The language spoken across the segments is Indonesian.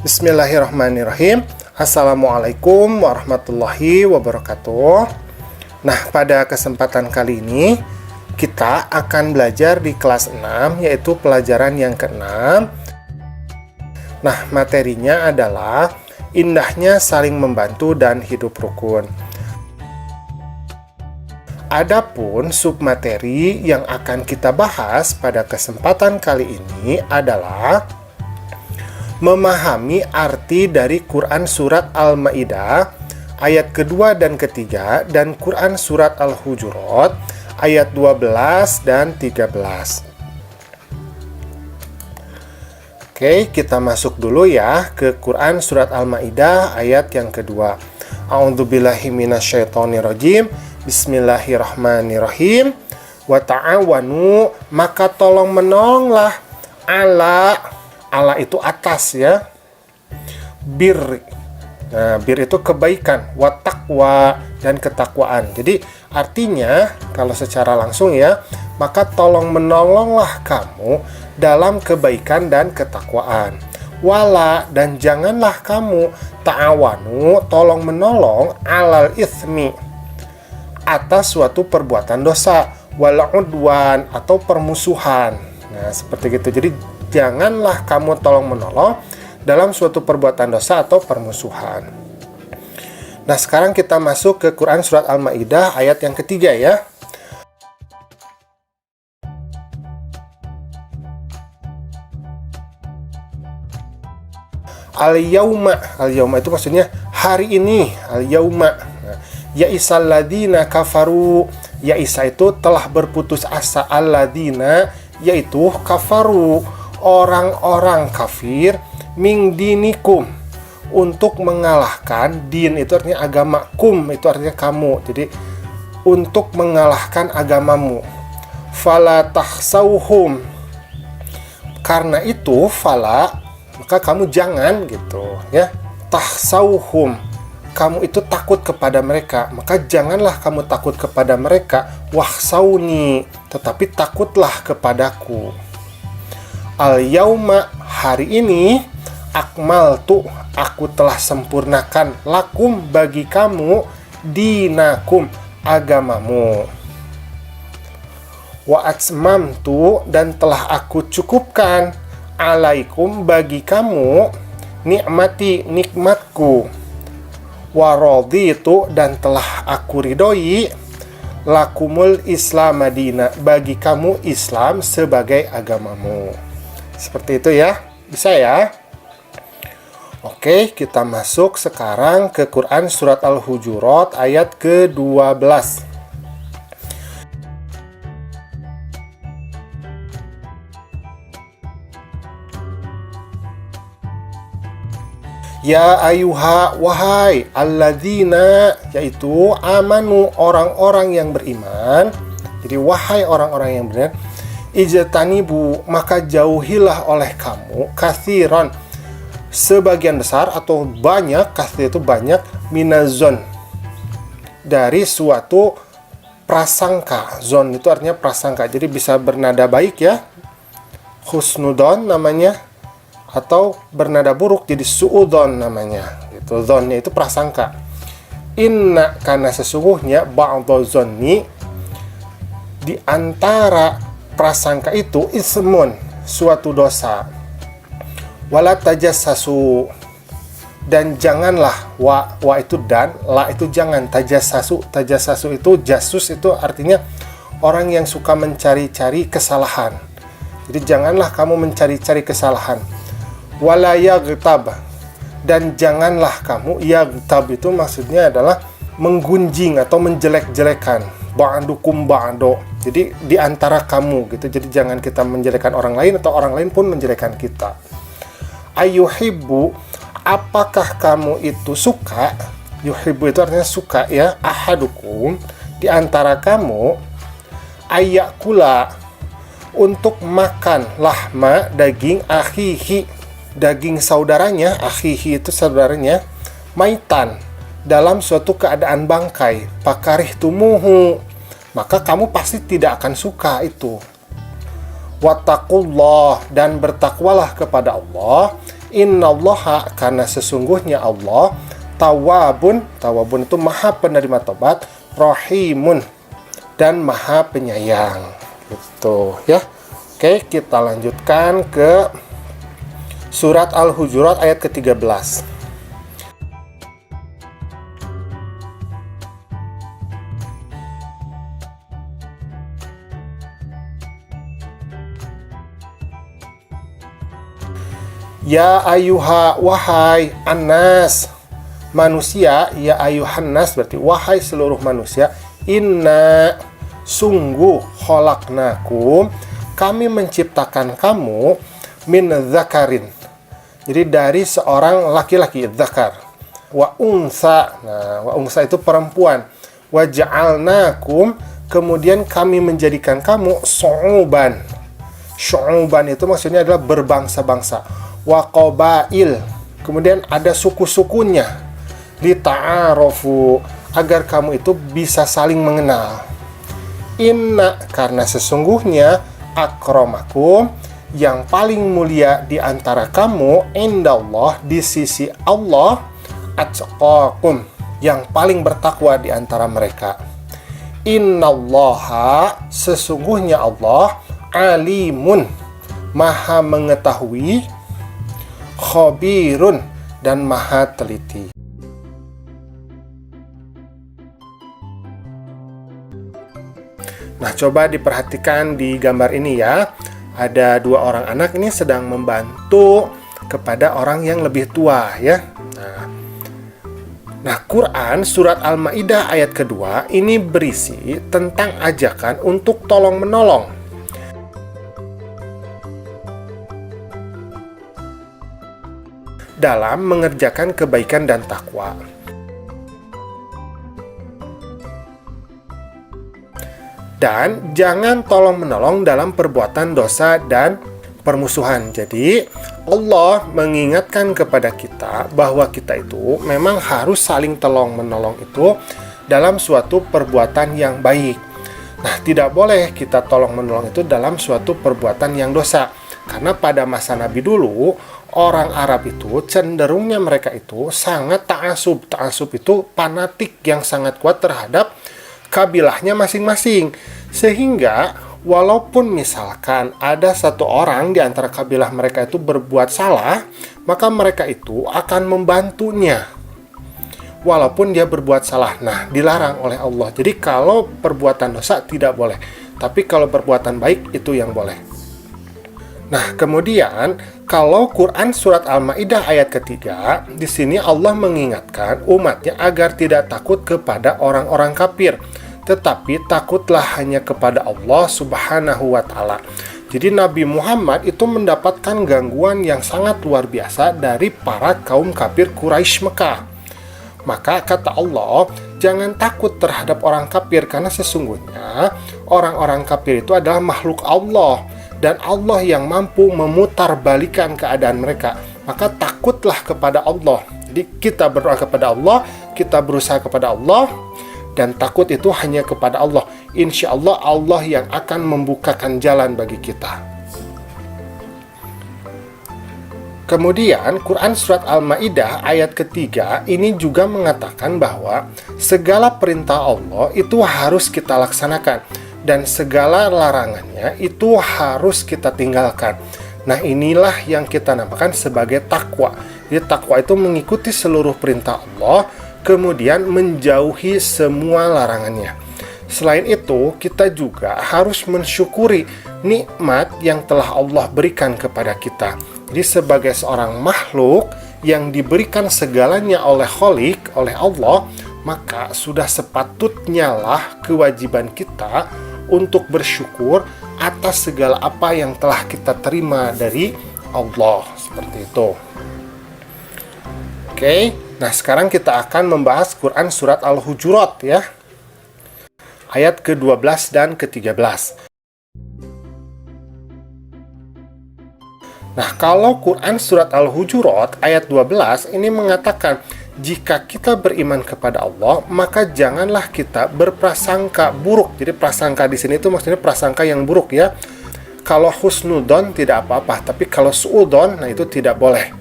Bismillahirrahmanirrahim. Assalamualaikum warahmatullahi wabarakatuh. Nah, pada kesempatan kali ini kita akan belajar di kelas 6, yaitu pelajaran yang ke-6. Nah, materinya adalah indahnya saling membantu dan hidup rukun. Adapun submateri yang akan kita bahas pada kesempatan kali ini adalah memahami arti dari Quran Surat Al-Ma'idah ayat kedua dan ketiga dan Quran Surat Al-Hujurat ayat 12 dan 13. Oke, kita masuk dulu ya ke Quran Surat Al-Ma'idah ayat yang kedua. A'udzubillahi minasyaitonirrajim. Bismillahirrahmanirrahim. Wa ta'awanu, maka tolong menolonglah Allah itu atas ya. Bir. Nah, bir itu kebaikan, wa taqwa dan ketakwaan. Jadi artinya kalau secara langsung ya, maka tolong menolonglah kamu dalam kebaikan dan ketakwaan. Wala, dan janganlah kamu ta'awanu, tolong menolong alal itsmi, atas suatu perbuatan dosa, wal udwan, atau permusuhan. Nah, seperti itu. Jadi janganlah kamu tolong-menolong dalam suatu perbuatan dosa atau permusuhan. Nah, sekarang kita masuk ke Quran Surat Al-Ma'idah ayat yang ketiga ya. Al-yauma itu maksudnya hari ini. Al-yauma. Ya'isal ladina kafaru. Ya'isa itu telah berputus asa. Al-ladina yaitu kafaru, orang-orang kafir, min dinikum, untuk mengalahkan. Din itu artinya agama, kum itu artinya kamu, jadi untuk mengalahkan agamamu. Fala tahsauhum, karena itu fala, maka kamu jangan gitu ya. Tahsauhum, kamu itu takut kepada mereka, maka janganlah kamu takut kepada mereka. Wahsauni, tetapi takutlah kepadaku. Al-yauma, hari ini, akmaltu, aku telah sempurnakan, lakum, bagi kamu, dinakum, agamamu. Wa atmamtu, dan telah aku cukupkan, alaikum, bagi kamu, nikmati, nikmatku. Wa raditu, dan telah aku ridhoi, lakumul Islam Madinah, bagi kamu Islam sebagai agamamu. Seperti itu ya, bisa ya. Oke, kita masuk sekarang ke Quran Surat Al-Hujurat ayat ke-12. Ya ayuha, wahai alladzina, yaitu amanu, orang-orang yang beriman. Jadi wahai orang-orang yang beriman, ijtanibu, maka jauhilah oleh kamu, kathiran, sebagian besar atau banyak, kathir itu banyak, minazon, dari suatu prasangka. Zon itu artinya prasangka, jadi bisa bernada baik ya, husnudon namanya, atau bernada buruk jadi suudon namanya. Itu zonnya itu prasangka. Inna, karena sesungguhnya, ba'dhu zonni, di antara prasangka itu, ismun, suatu dosa. Wala tajassasu, dan janganlah, wa itu dan, la itu jangan, tajassasu itu jasus, itu artinya orang yang suka mencari-cari kesalahan. Jadi janganlah kamu mencari-cari kesalahan. Wala yaghtab, dan janganlah kamu, yaghtab itu maksudnya adalah menggunjing atau menjelek-jelekan. Ba'dukum ba'do, jadi di antara kamu gitu. Jadi jangan kita menjelekkan orang lain atau orang lain pun menjelekkan kita. Ayuhibbu, apakah kamu itu suka? Yuhibbu itu artinya suka ya. Ahadukum, di antara kamu, ayakula, untuk makan, lahma, daging, akhihi, daging saudaranya. Akhihi itu saudaranya, maitan, dalam suatu keadaan bangkai. Pakarih tumuhu, maka kamu pasti tidak akan suka itu. Wattaqullah, dan bertakwalah kepada Allah. Innallaha, karena sesungguhnya Allah, tawabun itu maha penerima tobat, rahimun, dan maha penyayang. Gitu ya. Oke, kita lanjutkan ke surat Al-Hujurat ayat ke-13. Ya ayuha, wahai annas, manusia. Ya ayuhan nas berarti wahai seluruh manusia. Inna, sungguh, khalaqnakum, kami menciptakan kamu, min dzakarin, jadi dari seorang laki-laki, dzakar, wa unsa. Nah, wa unsa itu perempuan. Wa ja'alnakum, kemudian kami menjadikan kamu syu'uban. Syu'uban itu maksudnya adalah berbangsa-bangsa. Wa qabail, kemudian ada suku-sukunya. Lita'arofu, agar kamu itu bisa saling mengenal. Inna, karena sesungguhnya, akramakum, yang paling mulia di antara kamu, indallah, di sisi Allah, atqakum, yang paling bertakwa di antara mereka. Innallaha, sesungguhnya Allah, alimun, maha mengetahui, khabirun, dan maha teliti. Nah, coba diperhatikan di gambar ini ya. Ada dua orang anak ini sedang membantu kepada orang yang lebih tua ya. Nah, Quran surat Al-Maidah ayat kedua ini berisi tentang ajakan untuk tolong-menolong. Dalam mengerjakan kebaikan dan takwa. Dan jangan tolong-menolong dalam perbuatan dosa dan permusuhan. Jadi, Allah mengingatkan kepada kita bahwa kita itu memang harus saling tolong-menolong itu dalam suatu perbuatan yang baik. Nah, tidak boleh kita tolong-menolong itu dalam suatu perbuatan yang dosa. Karena pada masa Nabi dulu, orang Arab itu cenderungnya mereka itu sangat ta'asub. Ta'asub itu fanatik yang sangat kuat terhadap kabilahnya masing-masing. Sehingga walaupun misalkan ada satu orang di antara kabilah mereka itu berbuat salah, maka mereka itu akan membantunya walaupun dia berbuat salah. Nah, dilarang oleh Allah. Jadi kalau perbuatan dosa tidak boleh, tapi kalau perbuatan baik itu yang boleh. Nah, kemudian kalau Quran surat Al-Maidah ayat ketiga, di sini Allah mengingatkan umatnya agar tidak takut kepada orang-orang kafir, tetapi takutlah hanya kepada Allah Subhanahu wa Ta'ala. Jadi Nabi Muhammad itu mendapatkan gangguan yang sangat luar biasa dari para kaum kafir Quraisy Mekah. Maka kata Allah, jangan takut terhadap orang kafir, karena sesungguhnya orang-orang kafir itu adalah makhluk Allah, dan Allah yang mampu memutarbalikan keadaan mereka. Maka takutlah kepada Allah. Jadi kita berdoa kepada Allah, kita berusaha kepada Allah, dan takut itu hanya kepada Allah. Insya Allah, Allah yang akan membukakan jalan bagi kita. Kemudian Quran surat Al-Maidah ayat ketiga ini juga mengatakan bahwa segala perintah Allah itu harus kita laksanakan, dan segala larangannya itu harus kita tinggalkan. Nah, inilah yang kita namakan sebagai takwa. Jadi takwa itu mengikuti seluruh perintah Allah, kemudian menjauhi semua larangannya. Selain itu, kita juga harus mensyukuri nikmat yang telah Allah berikan kepada kita. Jadi sebagai seorang makhluk yang diberikan segalanya oleh Khalik, oleh Allah, maka sudah sepatutnya lah kewajiban kita untuk bersyukur atas segala apa yang telah kita terima dari Allah. Seperti itu. Oke, nah sekarang kita akan membahas Quran surat Al-Hujurat ya. Ayat ke-12 dan ke-13. Nah, kalau Quran surat Al-Hujurat ayat 12 ini mengatakan, jika kita beriman kepada Allah, maka janganlah kita berprasangka buruk. Jadi prasangka di sini itu maksudnya prasangka yang buruk ya. Kalau husnudon tidak apa-apa, tapi kalau suudon, nah itu tidak boleh.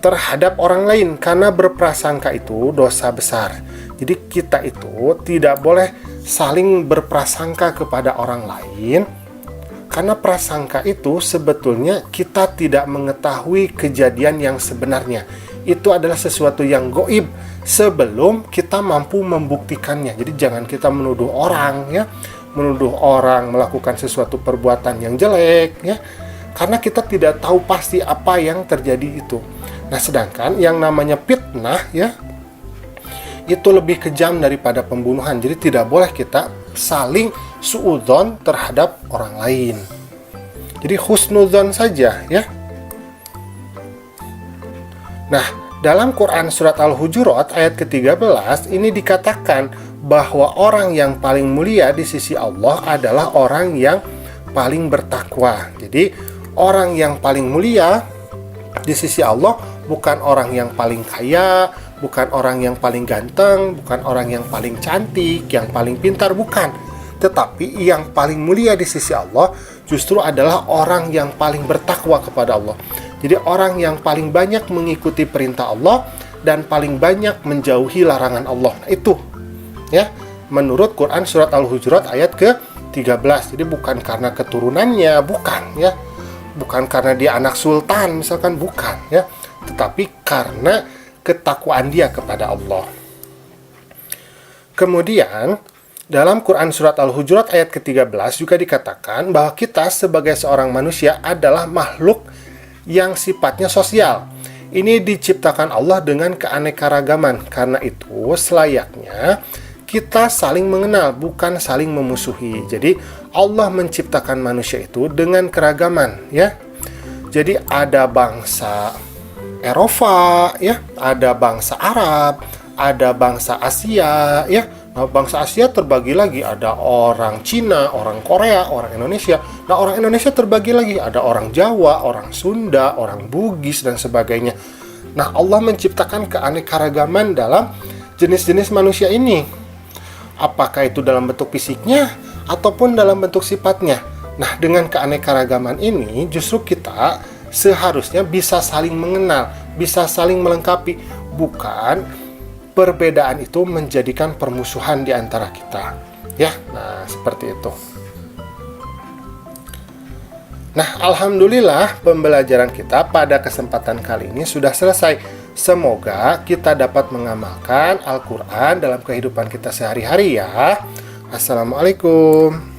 terhadap orang lain, karena berprasangka itu dosa besar. Jadi kita itu tidak boleh saling berprasangka kepada orang lain, karena prasangka itu sebetulnya kita tidak mengetahui kejadian yang sebenarnya. Itu adalah sesuatu yang gaib sebelum kita mampu membuktikannya. Jadi jangan kita menuduh orang, ya, menuduh orang melakukan sesuatu perbuatan yang jelek, ya, karena kita tidak tahu pasti apa yang terjadi itu. Nah, sedangkan yang namanya fitnah, ya, itu lebih kejam daripada pembunuhan. Jadi tidak boleh kita saling suudzon terhadap orang lain. Jadi husnudzon saja, ya. Nah, dalam Quran surat Al-Hujurat ayat ke-13 ini dikatakan bahwa orang yang paling mulia di sisi Allah adalah orang yang paling bertakwa. Jadi orang yang paling mulia di sisi Allah bukan orang yang paling kaya, bukan orang yang paling ganteng, bukan orang yang paling cantik, yang paling pintar, bukan. Tetapi yang paling mulia di sisi Allah justru adalah orang yang paling bertakwa kepada Allah. Jadi orang yang paling banyak mengikuti perintah Allah dan paling banyak menjauhi larangan Allah. Nah, itu, ya, menurut Quran surat Al-Hujurat ayat ke-13. Jadi bukan karena keturunannya, bukan, ya. Bukan karena dia anak sultan misalkan, bukan, ya. Tetapi karena ketakwaan dia kepada Allah. Kemudian dalam Quran surat Al-Hujurat ayat ke-13 juga dikatakan bahwa kita sebagai seorang manusia adalah makhluk yang sifatnya sosial. Ini diciptakan Allah dengan keanekaragaman. Karena itu selayaknya kita saling mengenal, bukan saling memusuhi. Jadi Allah menciptakan manusia itu dengan keragaman, ya. Jadi ada bangsa Eropa, ya, ada bangsa Arab, ada bangsa Asia, ya. Nah, bangsa Asia terbagi lagi, ada orang Cina, orang Korea, orang Indonesia. Nah, orang Indonesia terbagi lagi, ada orang Jawa, orang Sunda, orang Bugis, dan sebagainya. Nah, Allah menciptakan keanekaragaman dalam jenis-jenis manusia ini. Apakah itu dalam bentuk fisiknya, ataupun dalam bentuk sifatnya. Nah, dengan keanekaragaman ini, justru kita seharusnya bisa saling mengenal, bisa saling melengkapi, bukan perbedaan itu menjadikan permusuhan di antara kita, ya. Nah, seperti itu. Nah, alhamdulillah pembelajaran kita pada kesempatan kali ini sudah selesai. Semoga kita dapat mengamalkan Al-Quran dalam kehidupan kita sehari-hari, ya. Assalamualaikum.